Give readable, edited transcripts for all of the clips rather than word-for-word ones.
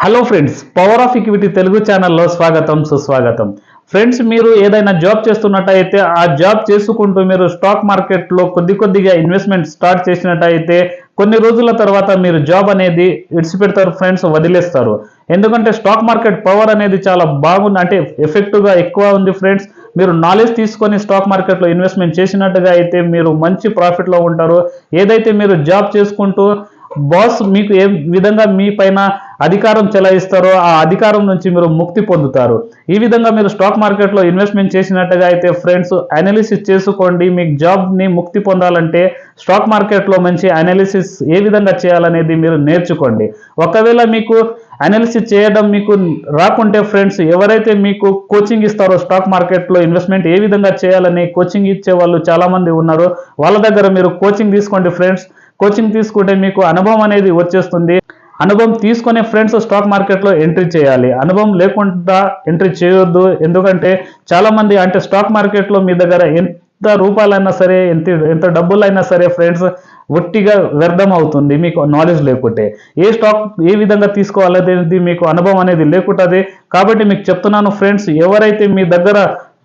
Hello friends, power of equity Telugu ఛానల్లో స్వాగతం సుస్వాగతం. ఫ్రెండ్స్, మీరు ఏదైనా జాబ్ చేస్తున్నట్టయితే ఆ జాబ్ చేసుకుంటూ మీరు స్టాక్ మార్కెట్లో కొద్దిగా ఇన్వెస్ట్మెంట్ స్టార్ట్ చేసినట్టయితే కొన్ని రోజుల తర్వాత మీరు జాబ్ అనేది విడిచిపెడతారు ఫ్రెండ్స్, వదిలేస్తారు. ఎందుకంటే స్టాక్ మార్కెట్ పవర్ అనేది చాలా బాగుంది, అంటే ఎఫెక్టివ్గా ఎక్కువ ఉంది ఫ్రెండ్స్. మీరు నాలెడ్జ్ తీసుకొని స్టాక్ మార్కెట్లో ఇన్వెస్ట్మెంట్ చేసినట్టుగా అయితే మీరు మంచి ప్రాఫిట్లో ఉంటారు. ఏదైతే మీరు జాబ్ చేసుకుంటూ బాస్ మీకు ఏ విధంగా మీ పైన అధికారం చెలాయిస్తారో ఆ అధికారం నుంచి మీరు ముక్తి పొందుతారు. ఈ విధంగా మీరు స్టాక్ మార్కెట్లో ఇన్వెస్ట్మెంట్ చేసినట్టుగా అయితే ఫ్రెండ్స్, అనాలిసిస్ చేసుకోండి. మీకు జాబ్ని ముక్తి పొందాలంటే స్టాక్ మార్కెట్లో మంచి అనాలిసిస్ ఏ విధంగా చేయాలనేది మీరు నేర్చుకోండి. ఒకవేళ మీకు అనాలిసిస్ చేయడం మీకు రాకుంటే ఫ్రెండ్స్, ఎవరైతే మీకు కోచింగ్ ఇస్తారో స్టాక్ మార్కెట్లో ఇన్వెస్ట్మెంట్ ఏ విధంగా చేయాలని కోచింగ్ ఇచ్చే వాళ్ళు చాలామంది ఉన్నారు. వాళ్ళ దగ్గర మీరు కోచింగ్ తీసుకోండి ఫ్రెండ్స్. కోచింగ్ తీసుకుంటే మీకు అనుభవం అనేది వచ్చేస్తుంది. అనుభవం తీసుకునే ఫ్రెండ్స్ స్టాక్ మార్కెట్లో ఎంట్రీ చేయాలి. అనుభవం లేకుండా ఎంట్రీ చేయొద్దు. ఎందుకంటే చాలామంది అంటే స్టాక్ మార్కెట్లో మీ దగ్గర ఎంత రూపాయలైనా సరే, ఎంత డబ్బులైనా సరే ఫ్రెండ్స్, ఒట్టిగా వ్యర్థం అవుతుంది మీకు నాలెడ్జ్ లేకుంటే. ఏ స్టాక్ ఏ విధంగా తీసుకోవాలనేది మీకు అనుభవం అనేది లేకుంటుంది. కాబట్టి మీకు చెప్తున్నాను ఫ్రెండ్స్, ఎవరైతే మీ దగ్గర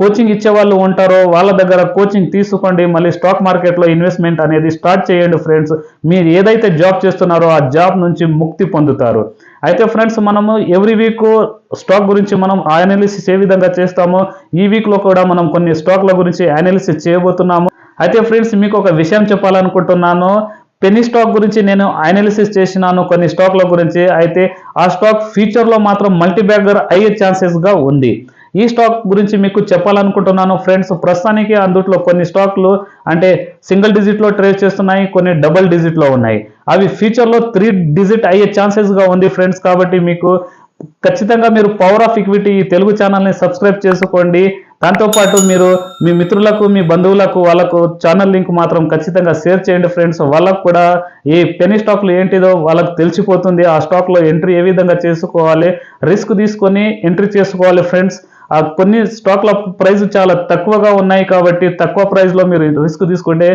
కోచింగ్ ఇచ్చే వాళ్ళు ఉంటారో వాళ్ళ దగ్గర కోచింగ్ తీసుకోండి. మళ్ళీ స్టాక్ మార్కెట్లో ఇన్వెస్ట్మెంట్ అనేది స్టార్ట్ చేయండి ఫ్రెండ్స్. మీరు ఏదైతే జాబ్ చేస్తున్నారో ఆ జాబ్ నుంచి ముక్తి పొందుతారు. అయితే ఫ్రెండ్స్, మనము ఎవ్రీ వీక్ స్టాక్ గురించి మనం అనాలిసిస్ ఏ విధంగా చేస్తామో ఈ వీక్లో కూడా మనం కొన్ని స్టాక్ల గురించి అనాలిసిస్ చేయబోతున్నాము. అయితే ఫ్రెండ్స్, మీకు ఒక విషయం చెప్పాలనుకుంటున్నాను. పెనీ స్టాక్ గురించి నేను అనాలిసిస్ చేసినాను కొన్ని స్టాక్ల గురించి. అయితే ఆ స్టాక్ ఫ్యూచర్లో మాత్రం మల్టీబ్యాగర్ అయ్యే ఛాన్సెస్గా ఉంది. ఈ స్టాక్ గురించి మీకు చెప్పాలనుకుంటున్నాను ఫ్రెండ్స్. ప్రస్తుతానికి అందుట్లో కొన్ని స్టాక్లు అంటే సింగిల్ డిజిట్లో ట్రేడ్ చేస్తున్నాయి, కొన్ని డబుల్ డిజిట్లో ఉన్నాయి. అవి ఫ్యూచర్లో 3 డిజిట్ అయ్యే ఛాన్సెస్గా ఉంది ఫ్రెండ్స్. కాబట్టి మీకు ఖచ్చితంగా మీరు పవర్ ఆఫ్ ఈక్విటీ తెలుగు ఛానల్ని సబ్స్క్రైబ్ చేసుకోండి. దాంతోపాటు మీరు మీ మిత్రులకు, మీ బంధువులకు, వాళ్ళకు ఛానల్ లింక్ మాత్రం ఖచ్చితంగా షేర్ చేయండి ఫ్రెండ్స్. వాళ్ళకు కూడా ఈ పెనీ స్టాక్లు ఏంటిదో వాళ్ళకు తెలిసిపోతుంది. ఆ స్టాక్లో ఎంట్రీ ఏ విధంగా చేసుకోవాలి, రిస్క్ తీసుకొని ఎంట్రీ చేసుకోవాలి ఫ్రెండ్స్. ఆ కొన్ని స్టాక్ల ప్రైస్ చాలా తక్కువగా ఉన్నాయి కాబట్టి తక్కువ ప్రైస్లో మీరు రిస్క్ తీసుకుంటే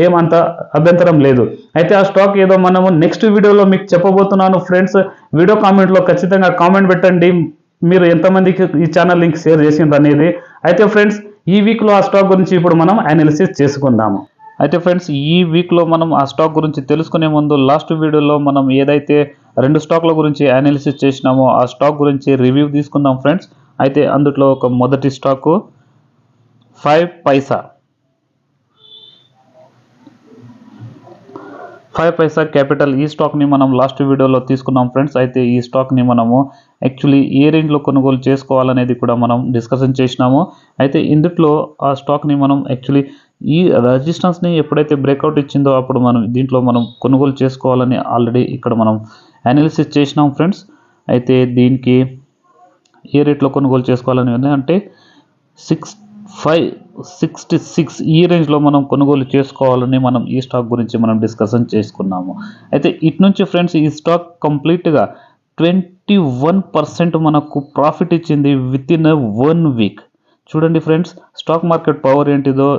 ఏమంత అభ్యంతరం లేదు. అయితే ఆ స్టాక్ ఏదో మనము నెక్స్ట్ వీడియోలో మీకు చెప్పబోతున్నాను ఫ్రెండ్స్. వీడియో కామెంట్లో ఖచ్చితంగా కామెంట్ పెట్టండి మీరు ఎంతమందికి ఈ ఛానల్ లింక్ షేర్ చేసింది అనేది. అయితే ఫ్రెండ్స్, ఈ వీక్లో ఆ స్టాక్ గురించి ఇప్పుడు మనం అనాలిసిస్ చేసుకుందాము. అయితే ఫ్రెండ్స్, ఈ వీక్లో మనం ఆ స్టాక్ గురించి తెలుసుకునే ముందు లాస్ట్ వీడియోలో మనం ఏదైతే 2 స్టాక్ల గురించి అనాలిసిస్ చేసినామో ఆ స్టాక్ గురించి రివ్యూ తీసుకుందాం ఫ్రెండ్స్. అయితే అందులో ఒక మొదటి స్టాకు 5 పైసా క్యాపిటల్. ఈ స్టాక్ని మనం లాస్ట్ వీడియోలో తీసుకున్నాం ఫ్రెండ్స్. అయితే ఈ స్టాక్ని మనము యాక్చువల్లీ ఏ రేంజ్లో కొనుగోలు చేసుకోవాలనేది కూడా మనం డిస్కషన్ చేసినాము. అయితే ఇందులో ఆ స్టాక్ని మనం యాక్చువల్లీ ఈ రెసిస్టెన్స్ని ఎప్పుడైతే బ్రేక్అవుట్ ఇచ్చిందో అప్పుడు మనం దీంట్లో మనం కొనుగోలు చేసుకోవాలని ఆల్రెడీ ఇక్కడ మనం అనాలిసిస్ చేసినాం ఫ్రెండ్స్. అయితే దీనికి ఏ రేట్లో కొనుగోలు చేసుకోవాలని అంటే 566 ఈ రేంజ్లో మనం కొనుగోలు చేసుకోవాలని మనం ఈ స్టాక్ గురించి మనం డిస్కషన్ చేసుకున్నాము. అయితే ఇటు నుంచి ఫ్రెండ్స్, ఈ స్టాక్ కంప్లీట్గా 21% మనకు ప్రాఫిట్ ఇచ్చింది విత్ ఇన్ 1 వీక్. చూడండి ఫ్రెండ్స్, స్టాక్ మార్కెట్ పవర్ ఏంటిదో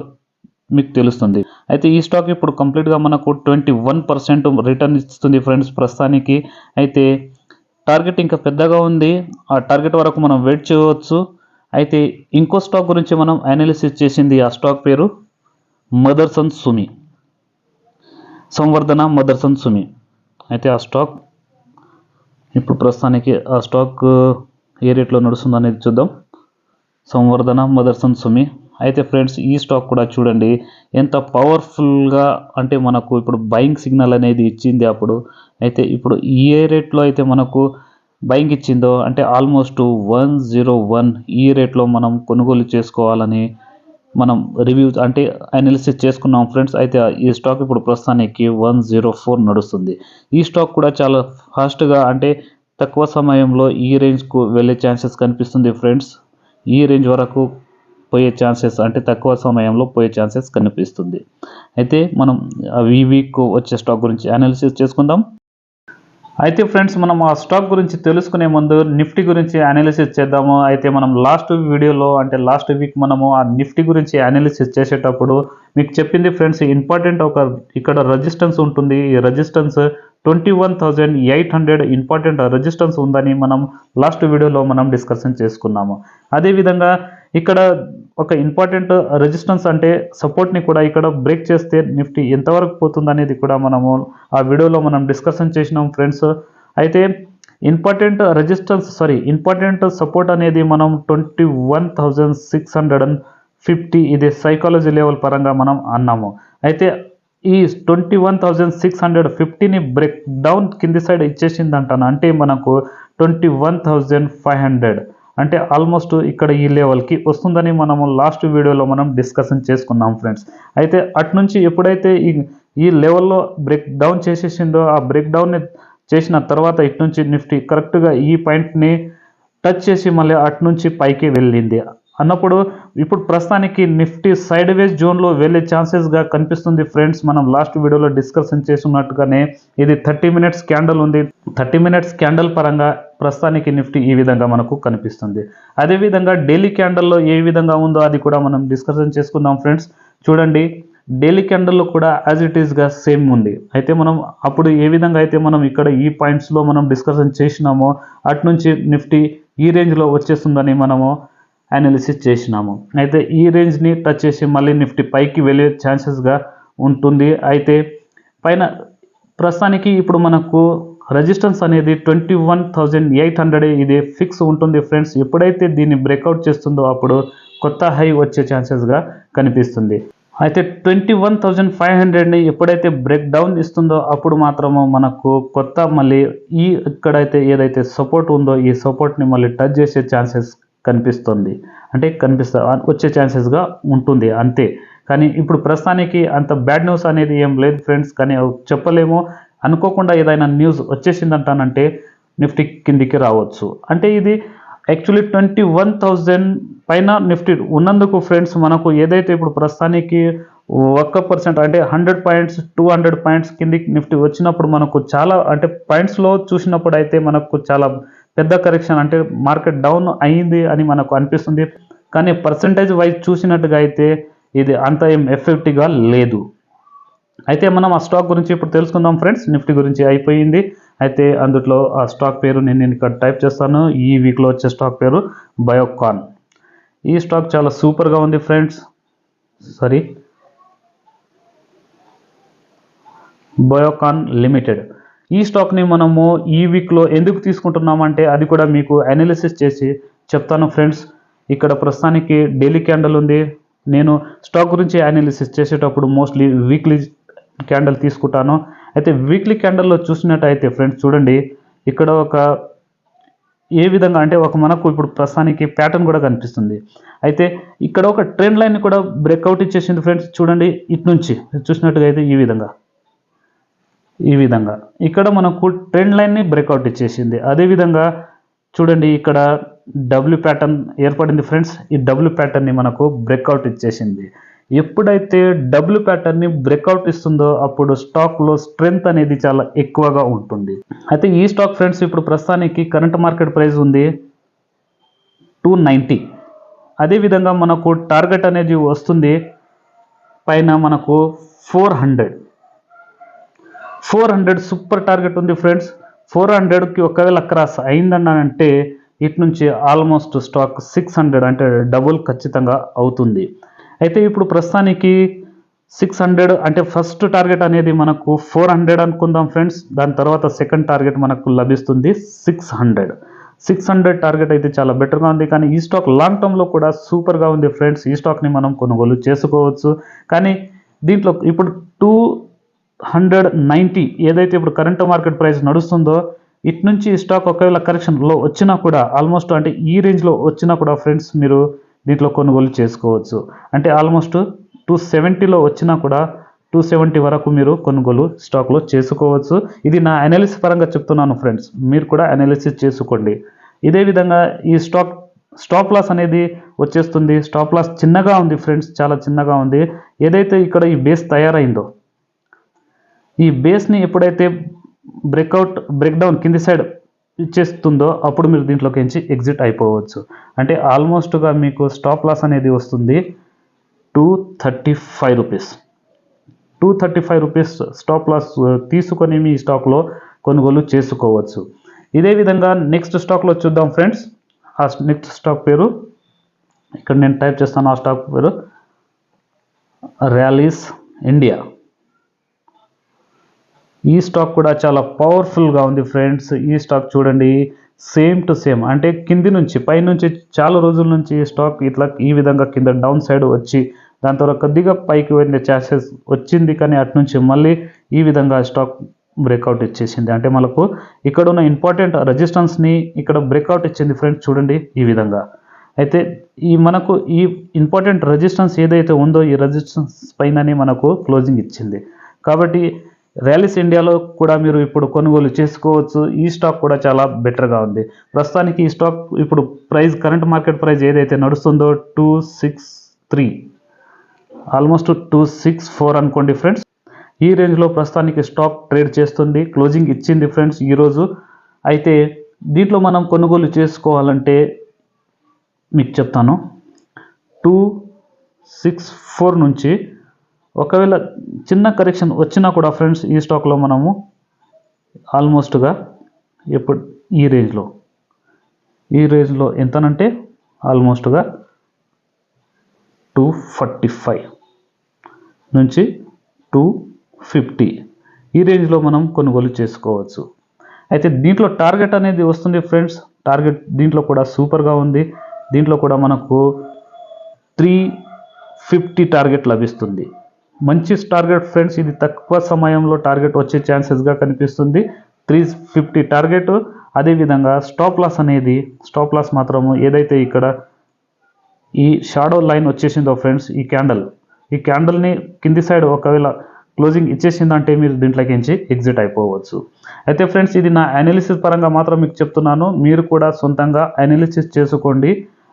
మీకు తెలుస్తుంది. అయితే ఈ స్టాక్ ఇప్పుడు కంప్లీట్గా మనకు 21% రిటర్న్ ఇస్తుంది ఫ్రెండ్స్ ప్రస్తుతానికి. అయితే టార్గెట్ ఇంకా పెద్దగా ఉంది, ఆ టార్గెట్ వరకు మనం వెయిట్ చేయవచ్చు. అయితే ఇంకో స్టాక్ గురించి మనం అనాలిసిస్ చేసింది, ఆ స్టాక్ పేరు మదర్సన్ సుమి, సంవర్ధన మదర్సన్ సుమి. అయితే ఆ స్టాక్ ఇప్పుడు ప్రస్తుతానికి ఆ స్టాక్ ఏ రేట్లో నడుస్తుంది అనేది చూద్దాం. సంవర్ధన మదర్సన్ సుమి. అయితే ఫ్రెండ్స్, ఈ స్టాక్ కూడా చూడండి ఎంత పవర్ఫుల్గా, అంటే మనకు ఇప్పుడు బయింగ్ సిగ్నల్ అనేది ఇచ్చింది అప్పుడు. అయితే ఇప్పుడు ఏ రేట్లో అయితే మనకు బయింగ్ ఇచ్చిందో అంటే ఆల్మోస్ట్ 101 ఈ రేట్లో మనం కొనుగోలు చేసుకోవాలని మనం రివ్యూ అంటే అనాలిసిస్ చేసుకున్నాం ఫ్రెండ్స్. అయితే ఈ స్టాక్ ఇప్పుడు ప్రస్తుతానికి 104 నడుస్తుంది. ఈ స్టాక్ కూడా చాలా ఫాస్ట్గా అంటే తక్కువ సమయంలో ఈ రేంజ్కు వెళ్ళే ఛాన్సెస్ కనిపిస్తుంది ఫ్రెండ్స్. ఈ రేంజ్ వరకు పోయే ఛాన్సెస్, అంటే తక్కువ సమయంలో పోయే ఛాన్సెస్ కనిపిస్తుంది. అయితే మనం ఈ వీక్ వచ్చే స్టాక్ గురించి అనాలిసిస్ చేసుకుందాం. అయితే ఫ్రెండ్స్, మనం ఆ స్టాక్ గురించి తెలుసుకునే ముందు నిఫ్టీ గురించి అనాలిసిస్ చేద్దాము. అయితే మనం లాస్ట్ వీడియోలో అంటే లాస్ట్ వీక్ మనము ఆ నిఫ్టీ గురించి అనాలిసిస్ చేసేటప్పుడు మీకు చెప్పింది ఫ్రెండ్స్, ఇంపార్టెంట్ ఒక ఇక్కడ రెసిస్టెన్స్ ఉంటుంది. ఈ రెసిస్టెన్స్ 21,800 ఇంపార్టెంట్ రెసిస్టెన్స్ ఉందని మనం లాస్ట్ వీడియోలో మనం డిస్కషన్ చేసుకున్నాము. అదేవిధంగా ఇక్కడ ఒక ఇంపార్టెంట్ రెసిస్టెన్స్ అంటే సపోర్ట్ని కూడా ఇక్కడ బ్రేక్ చేస్తే నిఫ్టీ ఎంతవరకు పోతుంది అనేది కూడా మనము ఆ వీడియోలో మనం డిస్కషన్ చేసినాం ఫ్రెండ్స్. అయితే ఇంపార్టెంట్ సపోర్ట్ అనేది మనం 21,650 ఇది సైకాలజీ లెవెల్ పరంగా మనం అన్నాము. అయితే ఈ 21,650ని బ్రేక్ డౌన్ కింది సైడ్ ఇచ్చేసింది అంటాను. అంటే మనకు 21,500 అంటే ఆల్మోస్ట్ ఇక్కడ ఈ లెవెల్కి వస్తుందని మనము లాస్ట్ వీడియోలో మనం డిస్కషన్ చేసుకున్నాం ఫ్రెండ్స్. అయితే అట్నుంచి ఎప్పుడైతే ఈ లెవెల్లో బ్రేక్ డౌన్ చేసేసిందో ఆ బ్రేక్ డౌన్ని చేసిన తర్వాత ఇటు నుంచి నిఫ్టీ కరెక్ట్గా ఈ పాయింట్ని టచ్ చేసి మళ్ళీ అటు నుంచి పైకి వెళ్ళింది అన్నప్పుడు ఇప్పుడు ప్రస్తుతానికి నిఫ్టీ సైడ్ వేస్ జోన్లో వెళ్ళే ఛాన్సెస్గా కనిపిస్తుంది ఫ్రెండ్స్. మనం లాస్ట్ వీడియోలో డిస్కషన్ చేస్తున్నట్టుగానే ఇది 30 మినిట్స్ క్యాండల్ ఉంది. 30 మినిట్స్ క్యాండల్ పరంగా ప్రస్తుతానికి నిఫ్టీ ఈ విధంగా మనకు కనిపిస్తుంది. అదేవిధంగా డైలీ క్యాండల్లో ఏ విధంగా ఉందో అది కూడా మనం డిస్కషన్ చేసుకుందాం ఫ్రెండ్స్. చూడండి, డైలీ క్యాండల్లో కూడా యాజ్ ఇట్ ఈస్గా సేమ్ ఉంది. అయితే మనం అప్పుడు ఏ విధంగా అయితే మనం ఇక్కడ ఈ పాయింట్స్లో మనం డిస్కషన్ చేసినామో అటు నుంచి నిఫ్టీ ఈ రేంజ్లో వచ్చేస్తుందని మనము అనాలిసిస్ చేసినాము. అయితే ఈ రేంజ్ని టచ్ చేసి మళ్ళీ నిఫ్టీ పైకి వెళ్ళే ఛాన్సెస్గా ఉంటుంది. అయితే పైన ప్రస్తుతానికి ఇప్పుడు మనకు రెసిస్టెన్స్ అనేది 21,800 ఇది ఫిక్స్ ఉంటుంది ఫ్రెండ్స్. ఎప్పుడైతే దీన్ని బ్రేక్అవుట్ చేస్తుందో అప్పుడు కొత్త హై వచ్చే ఛాన్సెస్గా కనిపిస్తుంది. అయితే 21,500ని ఎప్పుడైతే బ్రేక్ డౌన్ ఇస్తుందో అప్పుడు మాత్రము మనకు కొత్త మళ్ళీ ఇక్కడైతే ఏదైతే సపోర్ట్ ఉందో ఈ సపోర్ట్ని మళ్ళీ టచ్ చేసే ఛాన్సెస్ కనిపిస్తుంది. వచ్చే ఛాన్సెస్గా ఉంటుంది అంతే. కానీ ఇప్పుడు ప్రస్తుతానికి అంత బ్యాడ్ న్యూస్ అనేది ఏం లేదు ఫ్రెండ్స్. కానీ చెప్పలేము, అనుకోకుండా ఏదైనా న్యూస్ వచ్చేసిందంటానంటే నిఫ్టీ కిందికి రావచ్చు. అంటే ఇది యాక్చువల్లీ 21,000 పైన నిఫ్టీ ఉన్నందుకు ఫ్రెండ్స్ మనకు ఏదైతే ఇప్పుడు ప్రస్తుతానికి 1% అంటే 100 పాయింట్స్ 200 పాయింట్స్ కిందికి నిఫ్టీ వచ్చినప్పుడు మనకు చాలా అంటే పాయింట్స్లో చూసినప్పుడు అయితే మనకు చాలా పెద్ద కరెక్షన్ అంటే మార్కెట్ డౌన్ అయింది అని మనకు అనిపిస్తుంది. కానీ పర్సంటేజ్ వైజ్ చూసినట్టుగా అయితే ఇది అంత ఏం ఎఫెక్టివ్గా లేదు. అయితే మనం ఆ స్టాక్ గురించి ఇప్పుడు తెలుసుకుందాం ఫ్రెండ్స్. నిఫ్టీ గురించి అయిపోయింది. అయితే అందులో ఆ స్టాక్ పేరు నేను ఇక్కడ టైప్ చేస్తాను. ఈ వీక్లో వచ్చే స్టాక్ పేరు బయోకాన్. ఈ స్టాక్ చాలా సూపర్గా ఉంది ఫ్రెండ్స్. బయోకాన్ లిమిటెడ్. ఈ స్టాక్ని మనము ఈ వీక్లో ఎందుకు తీసుకుంటున్నామంటే అది కూడా మీకు అనాలిసిస్ చేసి చెప్తాను ఫ్రెండ్స్. ఇక్కడ ప్రస్తుతానికి డైలీ క్యాండల్ ఉంది. నేను స్టాక్ గురించి అనాలిసిస్ చేసేటప్పుడు మోస్ట్లీ వీక్లీ క్యాండల్ తీసుకుంటాను. అయితే వీక్లీ క్యాండల్లో చూసినట్టయితే ఫ్రెండ్స్ చూడండి, ఇక్కడ ఏ విధంగా అంటే మనకు ఇప్పుడు ప్రస్తుతానికి ప్యాటర్న్ కూడా కనిపిస్తుంది. అయితే ఇక్కడ ఒక ట్రెండ్ లైన్ కూడా బ్రేక్అవుట్ ఇచ్చేసింది ఫ్రెండ్స్. చూడండి, ఇటు నుంచి చూసినట్టుగా అయితే ఈ విధంగా ఇక్కడ మనకు ట్రెండ్ లైన్ని బ్రేక్అవుట్ ఇచ్చేసింది. అదేవిధంగా చూడండి, ఇక్కడ డబ్ల్యూ ప్యాటర్న్ ఏర్పడింది ఫ్రెండ్స్. ఈ డబ్ల్యూ ప్యాటర్న్ని మనకు బ్రేక్అవుట్ ఇచ్చేసింది. ఎప్పుడైతే డబ్ల్యూ ప్యాటర్న్ని బ్రేక్అవుట్ ఇస్తుందో అప్పుడు స్టాక్లో స్ట్రెంగ్త్ అనేది చాలా ఎక్కువగా ఉంటుంది. అయితే ఈ స్టాక్ ఫ్రెండ్స్ ఇప్పుడు ప్రస్తుతానికి కరెంట్ మార్కెట్ ప్రైస్ ఉంది 290. అదేవిధంగా మనకు టార్గెట్ అనేది వస్తుంది పైన మనకు 400 సూపర్ టార్గెట్ ఉంది ఫ్రెండ్స్. 400కి ఒకవేళ క్రాస్ అయిందనంటే ఇటు నుంచి ఆల్మోస్ట్ స్టాక్ 600 అంటే డబుల్ ఖచ్చితంగా అవుతుంది. అయితే ఇప్పుడు ప్రస్తుతానికి 600 అంటే ఫస్ట్ టార్గెట్ అనేది మనకు 400 అనుకుందాం ఫ్రెండ్స్. దాని తర్వాత సెకండ్ టార్గెట్ మనకు లభిస్తుంది 600 టార్గెట్ అయితే చాలా బెటర్గా ఉంది. కానీ ఈ స్టాక్ లాంగ్ టర్మ్లో కూడా సూపర్గా ఉంది ఫ్రెండ్స్. ఈ స్టాక్ని మనం కొనుగోలు చేసుకోవచ్చు. కానీ దీంట్లో ఇప్పుడు 290 ఏదైతే ఇప్పుడు కరెంట్ మార్కెట్ ప్రైస్ నడుస్తుందో ఇటు నుంచి స్టాక్ ఒకవేళ కరెక్షన్లో వచ్చినా కూడా ఆల్మోస్ట్ అంటే ఈ రేంజ్లో వచ్చినా కూడా ఫ్రెండ్స్ మీరు దీంట్లో కొనుగోలు చేసుకోవచ్చు. అంటే ఆల్మోస్ట్ 270లో వచ్చినా కూడా 270 వరకు మీరు కొనుగోలు స్టాక్లో చేసుకోవచ్చు. ఇది నా అనాలిసిస్ పరంగా చెప్తున్నాను ఫ్రెండ్స్, మీరు కూడా అనాలిసిస్ చేసుకోండి. ఇదే విధంగా ఈ స్టాప్ లాస్ అనేది వచ్చేస్తుంది. స్టాప్ లాస్ చిన్నగా ఉంది ఫ్రెండ్స్, చాలా చిన్నగా ఉంది. ఏదైతే ఇక్కడ ఈ బేస్ తయారైందో ఈ బేస్ని ఎప్పుడైతే బ్రేక్డౌన్ కింది సైడ్ ఇచ్చేస్తుందో అప్పుడు మీరు దీంట్లోకి ఎగ్జిట్ అయిపోవచ్చు. అంటే ఆల్మోస్ట్గా మీకు స్టాప్ లాస్ అనేది వస్తుంది 235 రూపీస్. రూపీస్ స్టాప్ లాస్ తీసుకొని మీ స్టాక్లో కొనుగోలు చేసుకోవచ్చు. ఇదే విధంగా నెక్స్ట్ స్టాక్లో చూద్దాం ఫ్రెండ్స్. ఆ నెక్స్ట్ స్టాక్ పేరు ఇక్కడ నేను టైప్ చేస్తాను. ఆ స్టాక్ పేరు ర్యాలీస్ ఇండియా. ఈ స్టాక్ కూడా చాలా పవర్ఫుల్గా ఉంది ఫ్రెండ్స్. ఈ స్టాక్ చూడండి, సేమ్ టు సేమ్, అంటే కింది నుంచి పైనుంచి చాలా రోజుల నుంచి ఈ స్టాక్ ఇట్లా ఈ విధంగా కింద డౌన్ సైడ్ వచ్చి దాని తర్వాత కొద్దిగా పైకి వెళ్ళే ఛాన్సెస్ వచ్చింది, కానీ అటు నుంచి మళ్ళీ ఈ విధంగా స్టాక్ బ్రేక్అవుట్ ఇచ్చేసింది. అంటే మనకు ఇక్కడ ఉన్న ఇంపార్టెంట్ రెసిస్టెన్స్ని ఇక్కడ బ్రేక్అవుట్ ఇచ్చింది ఫ్రెండ్స్. చూడండి ఈ విధంగా. అయితే మనకు ఈ ఇంపార్టెంట్ రెసిస్టెన్స్ ఏదైతే ఉందో ఈ రెసిస్టెన్స్ పైననే మనకు క్లోజింగ్ ఇచ్చింది. కాబట్టి ర్యాలీస్ ఇండియాలో కూడా మీరు ఇప్పుడు కొనుగోలు చేసుకోవచ్చు. ఈ స్టాక్ కూడా చాలా బెటర్గా ఉంది. ప్రస్తుతానికి ఈ స్టాక్ ఇప్పుడు ప్రైస్, కరెంట్ మార్కెట్ ప్రైస్ ఏదైతే నడుస్తుందో 263, ఆల్మోస్ట్ 264 అనుకోండి ఫ్రెండ్స్. ఈ రేంజ్లో ప్రస్తుతానికి స్టాక్ ట్రేడ్ చేస్తుంది. క్లోజింగ్ ఇచ్చింది ఫ్రెండ్స్ ఈరోజు. అయితే దీంట్లో మనం కొనుగోలు చేసుకోవాలంటే మీకు చెప్తాను. 264 నుంచి ఒకవేళ చిన్న కరెక్షన్ వచ్చినా కూడా ఫ్రెండ్స్ ఈ స్టాక్లో మనము ఆల్మోస్ట్గా ఇప్పుడు ఈ రేంజ్లో ఎంతనంటే ఆల్మోస్ట్గా 245 నుంచి 250 ఈ రేంజ్లో మనం కొనుగోలు చేసుకోవచ్చు. అయితే దీంట్లో టార్గెట్ అనేది వస్తుంది ఫ్రెండ్స్. టార్గెట్ దీంట్లో కూడా సూపర్గా ఉంది. దీంట్లో కూడా మనకు 350 టార్గెట్ లభిస్తుంది. మంచి టార్గెట్ ఫ్రెండ్స్. ఇది తక్కువ సమయంలో టార్గెట్ వచ్చే ఛాన్సెస్గా కనిపిస్తుంది. 350 టార్గెట్. అదేవిధంగా స్టాప్ లాస్ మాత్రము ఏదైతే ఇక్కడ ఈ షాడో లైన్ వచ్చేసిందో ఫ్రెండ్స్, ఈ క్యాండల్ని కింది సైడ్ ఒకవేళ క్లోజింగ్ ఇచ్చేసిందంటే మీరు దీంట్లోకి ఎగ్జిట్ అయిపోవచ్చు. అయితే ఫ్రెండ్స్, ఇది నా అనాలిసిస్ పరంగా మాత్రం మీకు చెప్తున్నాను. మీరు కూడా సొంతంగా అనాలిసిస్ చేసుకోండి.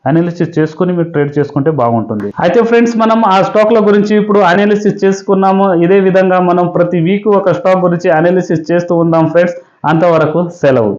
అనాలిసిస్ చేసుకుని మీరు ట్రేడ్ చేసుకుంటే బాగుంటుంది. అయితే ఫ్రెండ్స్, మనం ఆ స్టాక్ల గురించి ఇప్పుడు అనాలిసిస్ చేసుకున్నాము. ఇదే విధంగా మనం ప్రతి వీక్ ఒక స్టాక్ గురించి అనాలిసిస్ చేస్తూ ఉందాం ఫ్రెండ్స్. అంతవరకు సెలవు.